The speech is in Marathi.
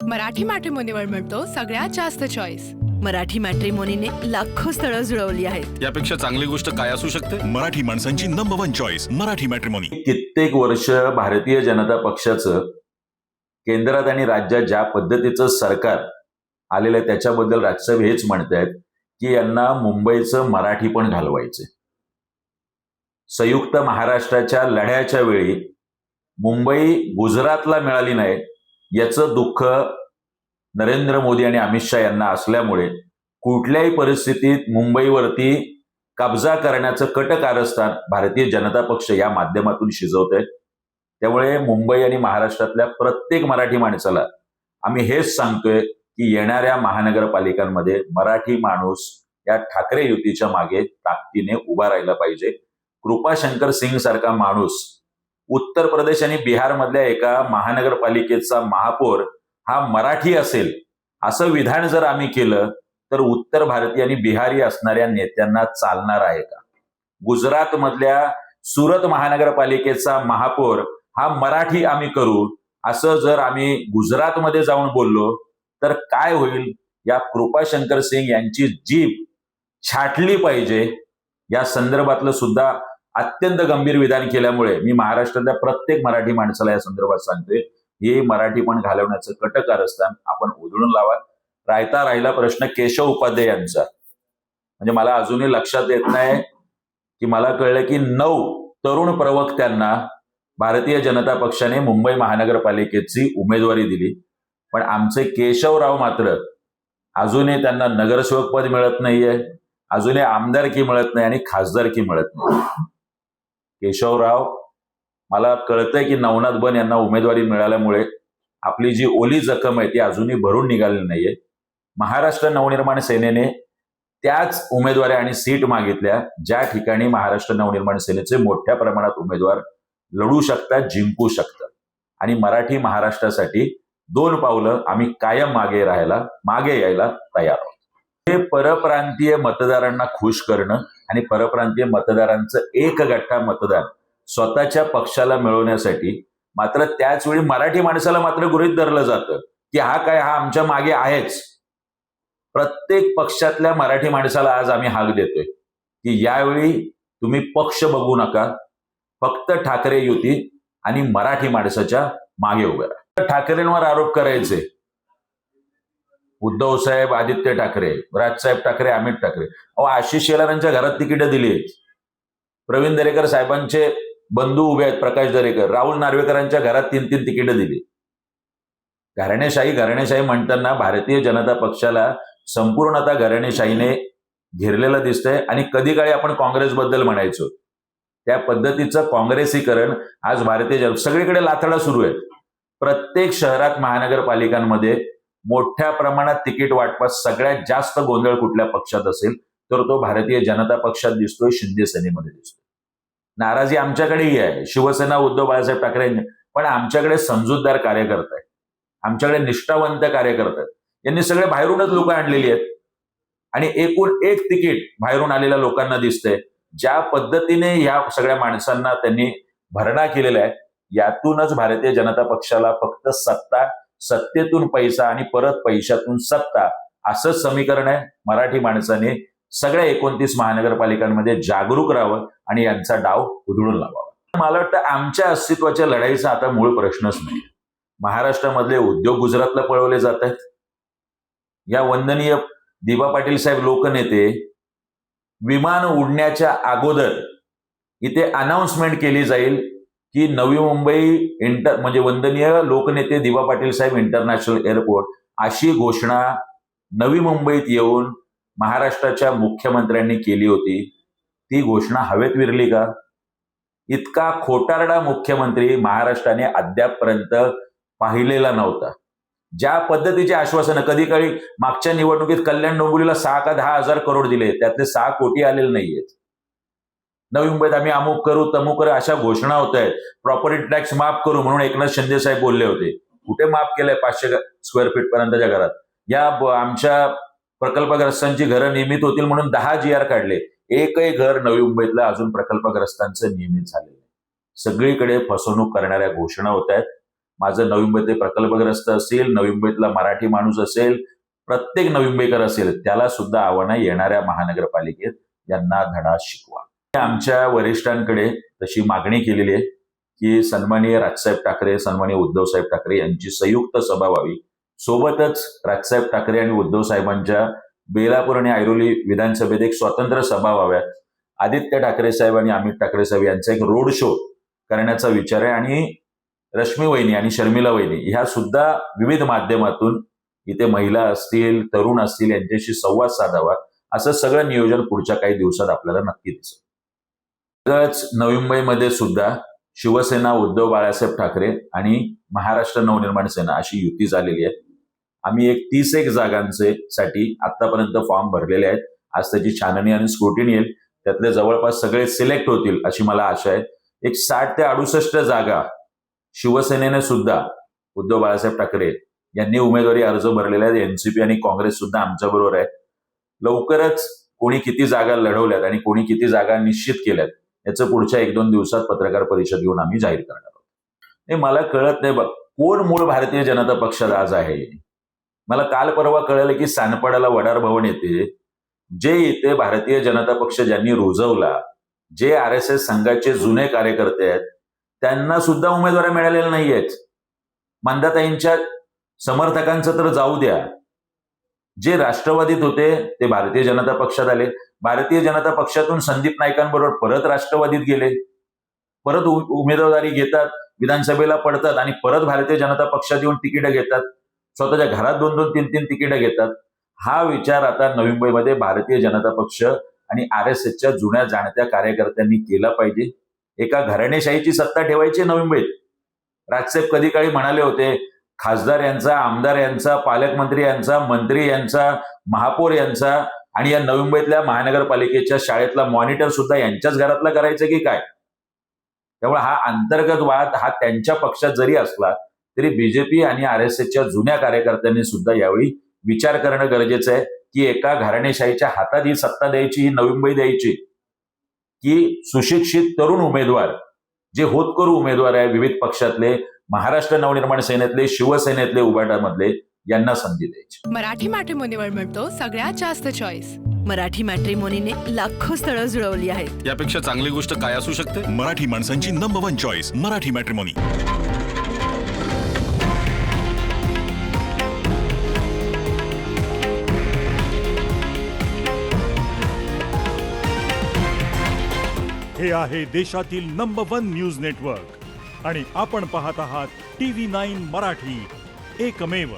मराठी मॅट्रिमोनीवर मिळतो सगळ्यात जास्त चॉईस। मराठी मॅट्रिमोनीने लाखो स्थळं जुळवली आहेत। यापेक्षा चांगली गोष्ट काय असू शकते? मराठी माणसांची नंबर 1 चॉईस मराठी मॅट्रिमोनी। कित्येक वर्ष भारतीय जनता पक्षाचं केंद्रात आणि राज्यात ज्या पद्धतीचं सरकार आलेलं आहे त्याच्याबद्दल राज्यसभा हेच म्हणतायत की यांना मुंबईचं मराठी पण घालवायचे। संयुक्त महाराष्ट्राच्या लढ्याच्या वेळी मुंबई गुजरातला मिळाली नाही याचं दुःख नरेंद्र मोदी आणि अमित शहा यांना असल्यामुळे कुठल्याही परिस्थितीत मुंबईवरती कब्जा करण्याचं कट कारस्थान भारतीय जनता पक्ष या माध्यमातून शिजवत आहे। त्यामुळे मुंबई आणि महाराष्ट्रातल्या प्रत्येक मराठी माणसाला आम्ही हेच सांगतोय की येणाऱ्या महानगरपालिकांमध्ये मराठी माणूस या ठाकरे युतीच्या मागे ताकदीने उभा राहिला पाहिजे। कृपाशंकर सिंग सारखा माणूस उत्तर प्रदेश आणि बिहार मधल्या एका महानगरपालिकेचा महापौर हा मराठी असेल असं विधान जर आम्ही केलं तर उत्तर भारतीय आणि बिहारी असणाऱ्या नेत्यांना चालणार आहे का? गुजरात मधल्या सुरत महानगरपालिकेचा महापौर हा मराठी आम्ही करू असं जर आम्ही गुजरातमध्ये जाऊन बोललो तर काय होईल? या कृपाशंकर सिंग यांची जीभ छाटली पाहिजे या संदर्भातलं सुद्धा अत्यंत गंभीर विधान केल्यामुळे मी महाराष्ट्रातल्या प्रत्येक मराठी माणसाला या संदर्भात सांगतोय हे मराठी पण घालवण्याचं कटकारस्थान आपण उधळून लावा। राहिला प्रश्न केशव उपाध्याय यांचा, म्हणजे मला अजूनही लक्षात येत नाही की मला कळलं की 9 तरुण प्रवक्त्यांना भारतीय जनता पक्षाने मुंबई महानगरपालिकेची उमेदवारी दिली, पण आमचे केशवराव मात्र अजूनही त्यांना नगरसेवक पद मिळत नाहीये, अजूनही आमदारकी मिळत नाही आणि खासदारकी मिळत नाही। केशवराव मला कळतंय की नवनाथ बन यांना उमेदवारी मिळाल्यामुळे आपली जी ओली जखम आहे ती अजूनही भरून निघालेली नाहीये। महाराष्ट्र नवनिर्माण सेनेने त्याच उमेदवारी आणि सीट मागितल्या ज्या ठिकाणी महाराष्ट्र नवनिर्माण सेनेचे मोठ्या प्रमाणात उमेदवार लढू शकतात, जिंकू शकतात, आणि मराठी महाराष्ट्रासाठी 2 पावलं आम्ही कायम मागे यायला तयार आहोत। हे परप्रांतीय मतदारांना खुश करणं आणि परप्रांतीय मतदारांचं एक गठ्ठा मतदान स्वतःच्या पक्षाला मिळवण्यासाठी मात्र त्याच वेळी मराठी माणसाला मात्र गृहीत धरलं जातं की हा आमच्या मागे आहेच। प्रत्येक पक्षातल्या मराठी माणसाला आज आम्ही हाक देतोय की यावेळी तुम्ही पक्ष बघू नका, फक्त ठाकरे युती आणि मराठी माणसाच्या मागे उभे राहा। ठाकरेंवर आरोप करायचे, उद्धव साहेब, आदित्य ठाकरे, राजसाहेब ठाकरे, अमित ठाकरे, आशिष शेलारांच्या घरात तिकीटं दिली आहेत। प्रवीण दरेकर साहेबांचे बंधू उभे आहेत, प्रकाश दरेकर, राहुल नार्वेकरांच्या घरात 3-3 तिकीटं दिली। घराणेशाही म्हणताना भारतीय जनता पक्षाला संपूर्णतः घराणेशाहीने घेरलेलं दिसतंय आणि कधी काळी आपण काँग्रेसबद्दल म्हणायचो त्या पद्धतीचं काँग्रेसीकरण आज भारतीय सगळीकडे लाथाडा सुरू आहे। प्रत्येक शहरात महानगरपालिकांमध्ये मोठ्या प्रमाणात तिकीट वाटपात सगळ्यात जास्त गोंधळ कुठल्या पक्षात असेल तर तो भारतीय जनता पक्षात दिसतोय, शिंदे सेनेमध्ये दिसतोय। नाराजी आमच्याकडेही आहे, शिवसेना उद्धव बाळासाहेब ठाकरे, पण आमच्याकडे समजूतदार कार्यकर्ते आहेत, आमच्याकडे निष्ठावंत कार्यकर्ते आहेत। यांनी सगळे बाहेरूनच लोक आणलेली आहेत आणि एकूण 1 तिकीट बाहेरून आलेल्या लोकांना दिसतंय। ज्या पद्धतीने या सगळ्या माणसांना त्यांनी भरणा केलेला आहे यातूनच भारतीय जनता पक्षाला फक्त सत्ता, सत्तेतून पैसा आणि परत पैशातून सत्ता असं समीकरण आहे। मराठी माणसाने सगळ्या 29 महानगरपालिकांमध्ये जागरूक राहावं आणि यांचा डाव उधळून लावावा। मला वाटतं आमच्या अस्तित्वाच्या लढाईचा आता मूळ प्रश्नच नाही। महाराष्ट्रामधले उद्योग गुजरातला पळवले जात आहेत। या वंदनीय दिबा पाटील साहेब लोकनेते विमान उडण्याच्या अगोदर इथे अनाउन्समेंट केली जाईल की नवी मुंबई म्हणजे वंदनीय लोकनेते दिबा पाटील साहेब इंटरनॅशनल एअरपोर्ट अशी घोषणा नवी मुंबईत येऊन महाराष्ट्राच्या मुख्यमंत्र्यांनी केली होती। ती घोषणा हवेत विरली का? इतका खोटारडा मुख्यमंत्री महाराष्ट्राने अद्यापपर्यंत पाहिलेला नव्हता। ज्या पद्धतीचे आश्वासनं कधी काळी मागच्या निवडणुकीत कल्याण डोंबिवलीला 6 का 10 हजार करोड दिले, त्यातले 6 कोटी आलेले नाहीयेत। नवी मुंबईत आम्ही अमुक करू तमुक करू अशा घोषणा होत आहेत। प्रॉपर्टी टॅक्स माफ करू म्हणून एकनाथ शिंदे साहेब बोलले होते, कुठे माफ केलंय? 500 स्क्वेअर फीट पर्यंतच्या घरात। या आमच्या प्रकल्पग्रस्तांची घरं नियमित होतील म्हणून 10 GR काढले, एकही घर नवी मुंबईतलं अजून प्रकल्पग्रस्तांचं नियमित झालेलं नाही। सगळीकडे फसवणूक करणाऱ्या घोषणा होत आहेत। माझं नवी मुंबईतले प्रकल्पग्रस्त असेल, नवी मुंबईतला मराठी माणूस असेल, प्रत्येक नवी मुंबईकर असेल, त्याला सुद्धा आव्हान आहे येणाऱ्या महानगरपालिकेत यांना धडा शिकवा. आमच्या वरिष्ठांकडे तशी मागणी केलेली आहे की सन्माननीय राजसाहेब ठाकरे, सन्माननीय उद्धवसाहेब ठाकरे यांची संयुक्त सभा व्हावी. सोबतच राजसाहेब ठाकरे आणि उद्धव साहेबांच्या बेलापूर आणि ऐरोली विधानसभेत एक स्वतंत्र सभा व्हाव्यात. आदित्य ठाकरे साहेब आणि अमित ठाकरे साहेब यांचा एक रोड शो करण्याचा विचार आहे आणि रश्मी वहिनी आणि शर्मिला वहिनी ह्या सुद्धा विविध माध्यमातून इथे महिला असतील, तरुण असतील यांच्याशी संवाद साधावा. असं सगळं नियोजन पुढच्या काही दिवसात आपल्याला नक्की दिसेल. नवी मुंबईमध्ये सुद्धा शिवसेना, उद्धव बाळासाहेब ठाकरे आणि महाराष्ट्र नवनिर्माण सेना अशी युती झालेली आहे. आम्ही एक 31 जागांसाठी आतापर्यंत फॉर्म भरलेले आहेत. आज त्याची छाननी आणि स्क्रुटिनी येईल. त्यातले जवळपास सगळे सिलेक्ट होतील अशी मला आशा आहे. एक 60 ते 68 जागा शिवसेनेने सुद्धा, उद्धव बाळासाहेब ठाकरे यांनी उमेदवारी अर्ज भरलेले आहेत. एनसीपी आणि काँग्रेस सुद्धा आमच्या बरोबर आहे. लवकरच कोणी किती जागा लढवल्यात आणि कोणी किती जागा निश्चित केल्यात याचं पुढच्या 1-2 दिवसात पत्रकार परिषद घेऊन आम्ही जाहीर करणार आहोत. हे मला कळत नाही बघ, कोण मूळ भारतीय जनता पक्षात आज आहे. मला काल परवा कळलं की सानपाड्याला वडार भवन येते, जे इथे भारतीय जनता पक्ष ज्यांनी रुजवला, जे RSS संघाचे जुने कार्यकर्ते आहेत, त्यांना सुद्धा उमेदवारी मिळालेल्या नाहीयेत. मंदाताईंच्या समर्थकांचं तर जाऊ द्या, जे राष्ट्रवादीत होते ते भारतीय जनता पक्षात आले. भारतीय जनता पक्षातून संदीप नाईकांबरोबर परत राष्ट्रवादीत गेले, परत उमेदवारी घेतात, विधानसभेला पडतात आणि परत भारतीय जनता पक्षात येऊन तिकीटं घेतात. स्वतःच्या घरात 2-2, 3-3 तिकीटं घेतात. हा विचार आता नवी मुंबईमध्ये भारतीय जनता पक्ष आणि RSSच्या जुन्या जाणत्या कार्यकर्त्यांनी केला पाहिजे. एका घराणेशाहीची सत्ता ठेवायची नवी मुंबईत. राजसाहेब कधी काळी म्हणाले होते, खासदार यांचा, आमदार यांचा, पालकमंत्री यांचा, मंत्री यांचा, महापौर यांचा आणि या नवी मुंबईतल्या महानगरपालिकेच्या शाळेतला मॉनिटर सुद्धा यांच्याच घरातला करायचं की काय. त्यामुळे हा अंतर्गत वाद हा त्यांच्या पक्षात जरी असला तरी बीजेपी आणि RSSच्या जुन्या कार्यकर्त्यांनी सुद्धा यावेळी विचार करणं गरजेचं आहे की एका घराणेशाहीच्या हातात ही सत्ता द्यायची, ही नवी मुंबई द्यायची की सुशिक्षित तरुण उमेदवार, जे होतकरू उमेदवार आहे विविध पक्षातले, महाराष्ट्र नवनिर्माण सेनेतले, शिवसेनेतले, उभाटामधले, यांना संधी द्यायची. मराठी मॅट्रिमोनीवर मिळतो सगळ्यात जास्त चॉईस. मराठी मॅट्रिमोनीने लाखो स्थळं जुळवली आहेत. यापेक्षा चांगली गोष्ट काय असू शकते. मराठी माणसांची नंबर 1 चॉईस मराठी मॅट्रिमोनी. हे आहे देशातील नंबर 1 न्यूज नेटवर्क आणि आपण पाहत आहात TV9 मराठी, एकमेव.